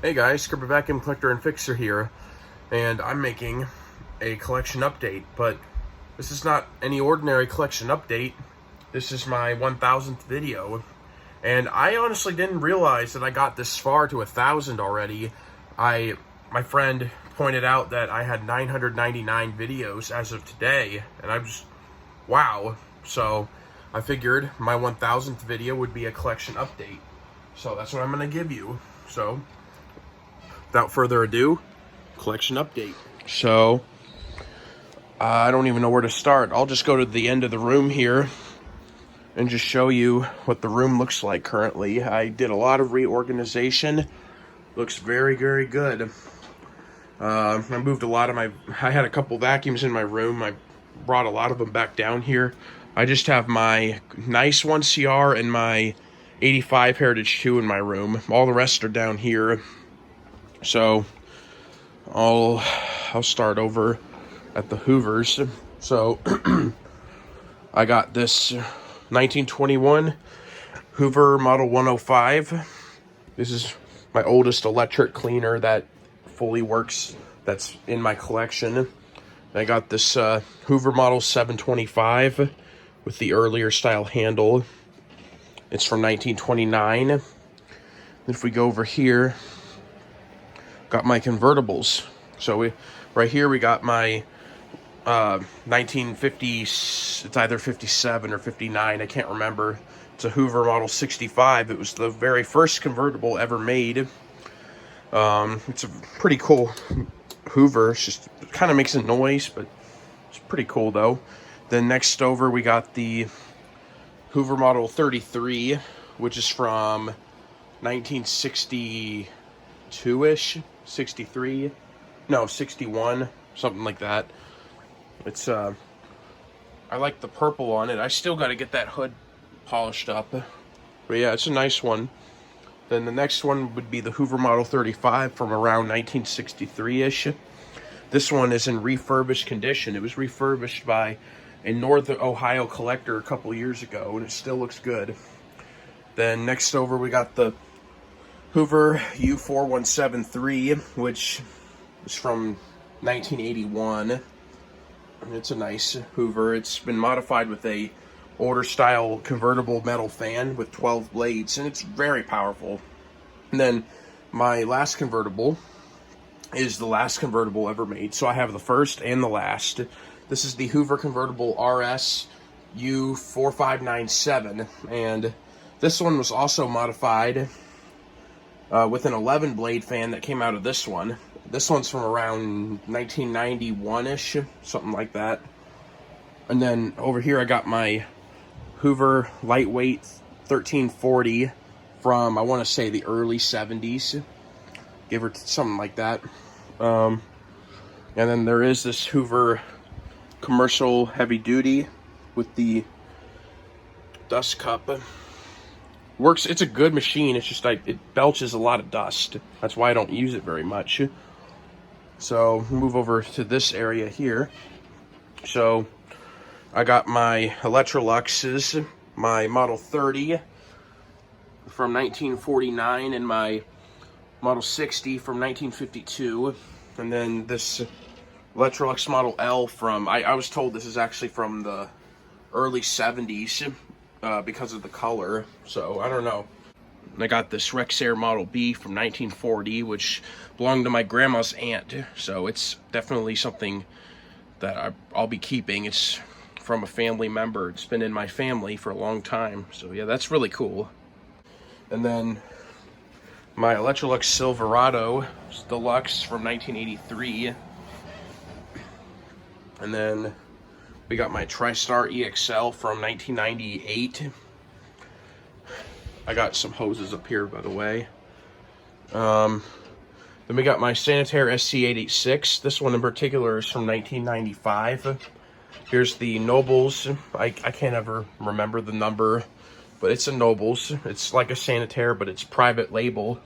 Hey guys, Scripper Vacuum Collector and Fixer here, and I'm making a collection update, but this is not any ordinary collection update. This is my 1000th video, and I honestly didn't realize that I got this far to 1,000 already. My friend pointed out that I had 999 videos as of today, and I'm just, wow. So I figured my 1000th video would be a collection update. So that's what I'm going to give you. So without further ado, collection update. So, I don't even know where to start. I'll just go to the end of the room here and just show you what the room looks like currently. I did a lot of reorganization. Looks very, very good. I moved a lot of I had a couple vacuums in my room. I brought a lot of them back down here. I just have my nice 1CR and my 85 Heritage 2 in my room. All the rest are down here. So I'll start over at the Hoovers. So I got this 1921 Hoover Model 105. This is my oldest electric cleaner that fully works, that's in my collection. I got this Hoover Model 725 with the earlier style handle. It's from 1929. If we go over here, got my convertibles. So right here we got my 1950, it's either 57 or 59, I can't remember. It's a Hoover Model 65. It was the very first convertible ever made. It's a pretty cool Hoover. It kind of makes a noise, but it's pretty cool though. Then next over we got the Hoover Model 33, which is from 1962-ish, 63, no, 61, something like that. It's, I like the purple on it. I still got to get that hood polished up. But yeah, it's a nice one. Then the next one would be the Hoover Model 35 from around 1963-ish. This one is in refurbished condition. It was refurbished by a Northern Ohio collector a couple years ago, and it still looks good. Then next over we got the Hoover U4173, which is from 1981. And it's a nice Hoover. It's been modified with a older style convertible metal fan with 12 blades, and it's very powerful. And then my last convertible is the last convertible ever made, so I have the first and the last. This is the Hoover Convertible RS U4597, and this one was also modified with an 11 blade fan that came out of this one. This one's from around 1991-ish, something like that. And then over here I got my Hoover Lightweight 1340 from, I want to say, the early 70s. Give or something like that. And then there is this Hoover Commercial Heavy Duty with the dust cup. Works, it's a good machine, it's just it belches a lot of dust. That's why I don't use it very much. So move over to this area here. So I got my Electroluxes, my Model 30 from 1949, and my Model 60 from 1952. And then this Electrolux Model L from, I was told this is actually from the early 70s because of the color, so I don't know. And I got this Rexair Model B from 1940, which belonged to my grandma's aunt, so it's definitely something that I'll be keeping. It's from a family member. It's been in my family for a long time, so yeah, that's really cool. And then my Electrolux Silverado Deluxe from 1983. And then we got my TriStar EXL from 1998. I got some hoses up here, by the way. Then we got my Sanitaire SC886. This one in particular is from 1995. Here's the Nobles. I can't ever remember the number, but it's a Nobles. It's like a Sanitaire, but it's private label.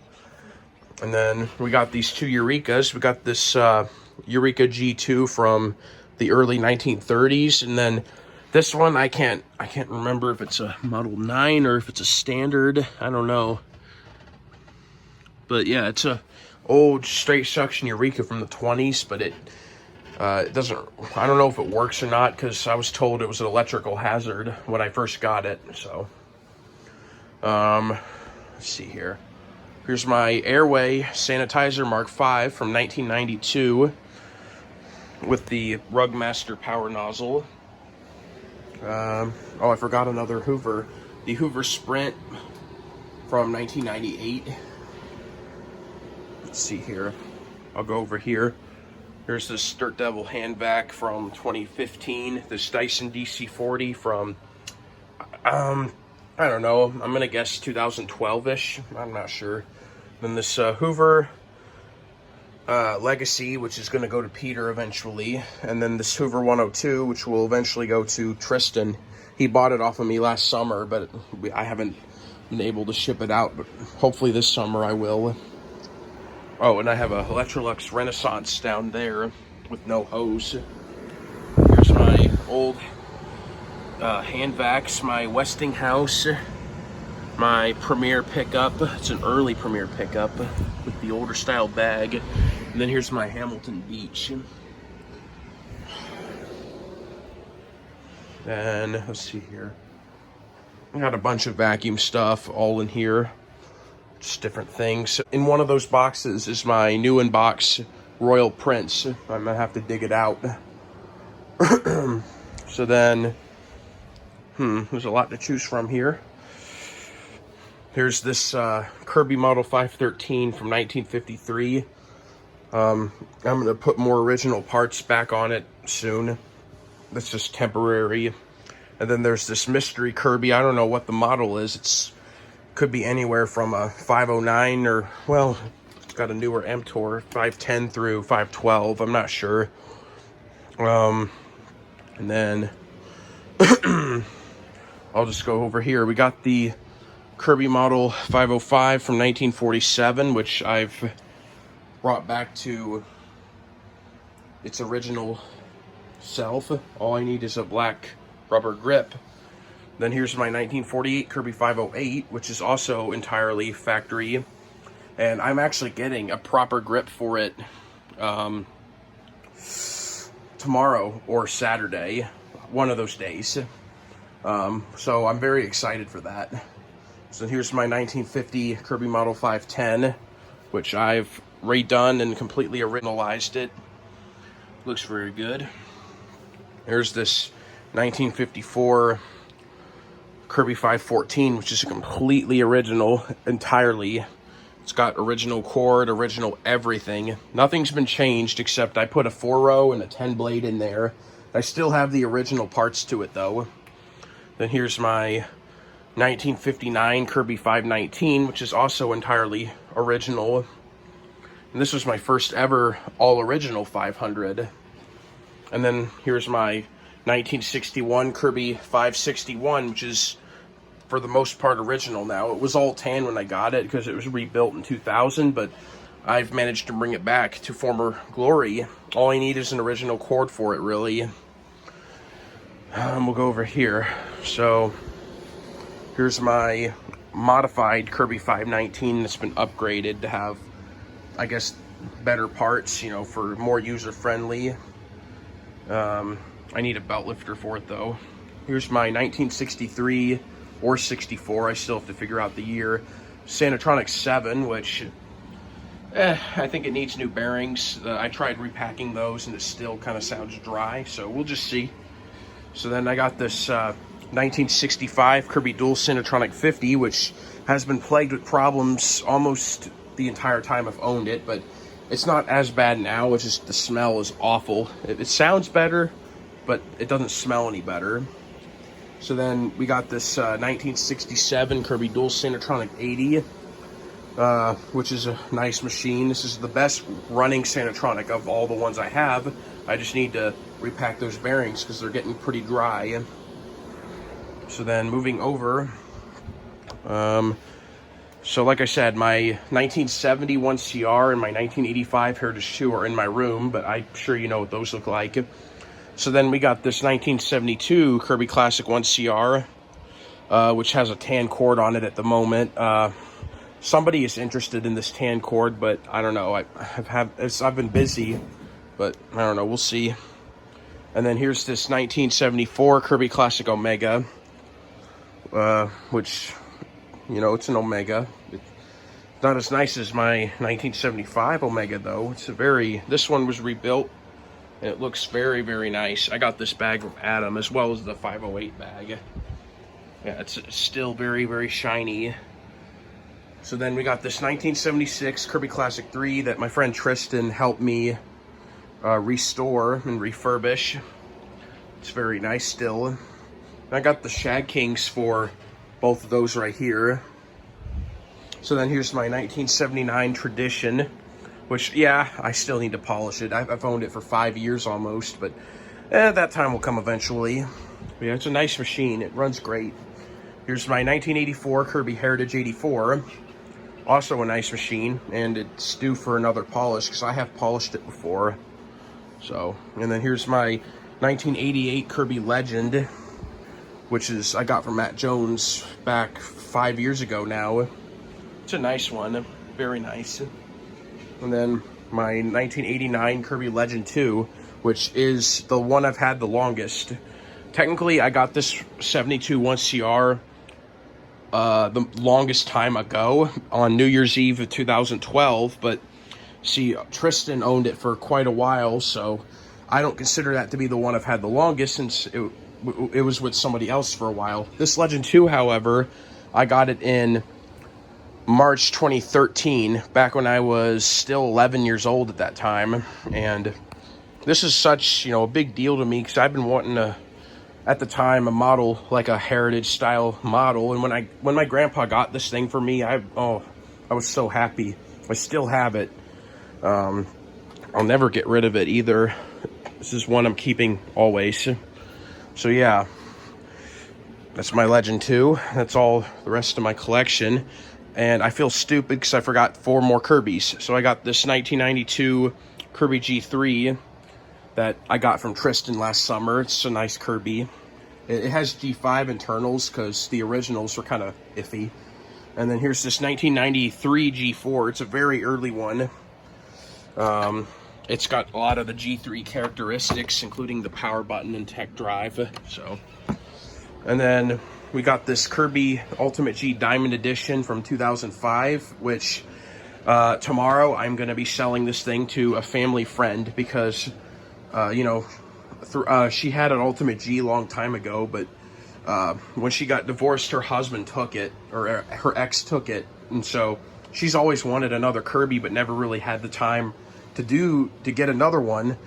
And then we got these two Eurekas. We got this Eureka G2 from the early 1930s, and then this one I can't remember if it's a Model 9 or if it's a standard. I don't know. But yeah, it's a old straight suction Eureka from the 20s, but it doesn't, I don't know if it works or not, because I was told it was an electrical hazard when I first got it. So let's see here. Here's my Airway Sanitizer Mark V from 1992 with the Rugmaster power nozzle. Oh, I forgot another Hoover. The Hoover Sprint from 1998. Let's see here. I'll go over here. Here's this Dirt Devil hand vac from 2015. This Dyson DC-40 from, I don't know, I'm going to guess 2012-ish. I'm not sure. Then this Hoover Legacy, which is going to go to Peter eventually. And then this Hoover 102, which will eventually go to Tristan. He bought it off of me last summer, but I haven't been able to ship it out. But hopefully this summer I will. Oh, and I have a Electrolux Renaissance down there with no hose. Here's my old hand vacs, my Westinghouse, my Premier pickup. It's an early Premier pickup with the older style bag. And then here's my Hamilton Beach. And let's see here. I got a bunch of vacuum stuff all in here. Just different things. In one of those boxes is my new in-box Royal Prince. I'm gonna have to dig it out. So then, there's a lot to choose from here. Here's this Kirby Model 513 from 1953. I'm gonna put more original parts back on it soon. That's just temporary. And then there's this mystery Kirby. I don't know what the model is. Could be anywhere from a 509 or, well, it's got a newer MTOR, 510 through 512. I'm not sure. And then I'll just go over here. We got the Kirby Model 505 from 1947, which I've brought back to its original self. All I need is a black rubber grip. Then here's my 1948 Kirby 508, which is also entirely factory. And I'm actually getting a proper grip for it tomorrow or Saturday, one of those days. So I'm very excited for that. So here's my 1950 Kirby Model 510, which I've redone and completely originalized it. Looks very good. Here's this 1954 Kirby 514, which is a completely original, entirely. It's got original cord, original everything. Nothing's been changed except I put a 4-row and a 10 blade in there. I still have the original parts to it though. Then here's my 1959 Kirby 519, which is also entirely original. And this was my first ever all original 500. And then here's my 1961 Kirby 561, which is for the most part original now. It was all tan when I got it because it was rebuilt in 2000, but I've managed to bring it back to former glory. All I need is an original cord for it, really. We'll go over here. So here's my modified Kirby 519 that's been upgraded to have, I guess, better parts, you know, for more user-friendly. I need a belt lifter for it though. Here's my 1963 or 64, I still have to figure out the year, Sanatronic 7, which I think it needs new bearings. I tried repacking those and it still kind of sounds dry, so we'll just see. So then I got this 1965 Kirby Dual Sanatronic 50, which has been plagued with problems almost the entire time I've owned it, but it's not as bad now. It's just the smell is awful. It sounds better, but it doesn't smell any better. So then we got this 1967 Kirby Dual Sanatronic 80, which is a nice machine. This is the best running Sanatronic of all the ones I have. I just need to repack those bearings because they're getting pretty dry. So then moving over, so like I said, my 1971 CR and my 1985 Heritage 2 are in my room, but I'm sure you know what those look like. So then we got this 1972 Kirby Classic 1 CR, which has a tan cord on it at the moment. somebody is interested in this tan cord, but I don't know. I've been busy, but I don't know. We'll see. And then here's this 1974 Kirby Classic Omega, which, you know, it's an Omega. It's not as nice as my 1975 Omega, though. This one was rebuilt, and it looks very, very nice. I got this bag from Adam, as well as the 508 bag. Yeah, it's still very, very shiny. So then we got this 1976 Kirby Classic 3 that my friend Tristan helped me restore and refurbish. It's very nice still. And I got the Shag Kings for both of those right here. So then here's my 1979 Tradition, which, yeah, I still need to polish it. I've owned it for 5 years almost, but that time will come eventually. But yeah, it's a nice machine. It runs great. Here's my 1984 Kirby Heritage 84. Also a nice machine, and it's due for another polish because I have polished it before. So, and then here's my 1988 Kirby Legend, which I got from Matt Jones back 5 years ago now. It's a nice one, very nice. And then my 1989 Kirby Legend 2, which is the one I've had the longest. Technically, I got this 72 1CR the longest time ago on New Year's Eve of 2012, but see, Tristan owned it for quite a while, so I don't consider that to be the one I've had the longest since it was with somebody else for a while. This Legend 2, however, I got it in March 2013, back when I was still 11 years old at that time, and this is such, you know, a big deal to me because I've been wanting to, at the time, a model like a heritage style model, and when my grandpa got this thing for me, I was so happy. I still have it. I'll never get rid of it either. This is one I'm keeping always. So yeah, that's my Legend 2. That's all the rest of my collection. And I feel stupid because I forgot 4 more Kirbys. So I got this 1992 Kirby G3 that I got from Tristan last summer. It's a nice Kirby. It has G5 internals because the originals were kind of iffy. And then here's this 1993 G4. It's a very early one. It's got a lot of the G3 characteristics, including the power button and tech drive. So, and then we got this Kirby Ultimate G Diamond Edition from 2005, which tomorrow I'm going to be selling this thing to a family friend because, you know, she had an Ultimate G a long time ago, but when she got divorced, her husband took it, or her ex took it, and so she's always wanted another Kirby, but never really had the time to get another one.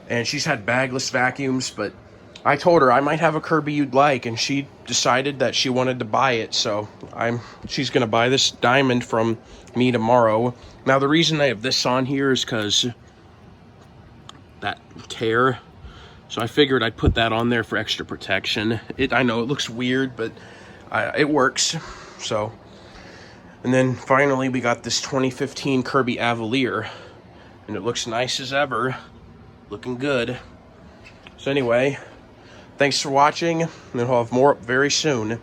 And she's had bagless vacuums, but I told her I might have a Kirby you'd like, and she decided that she wanted to buy it, so she's gonna buy this diamond from me tomorrow. Now the reason I have this on here is because that tear, so I figured I'd put that on there for extra protection. I know it looks weird, but it works. So, and then finally we got this 2015 Kirby Avalier, and it looks nice as ever, looking good. So anyway, thanks for watching, and we'll have more up very soon.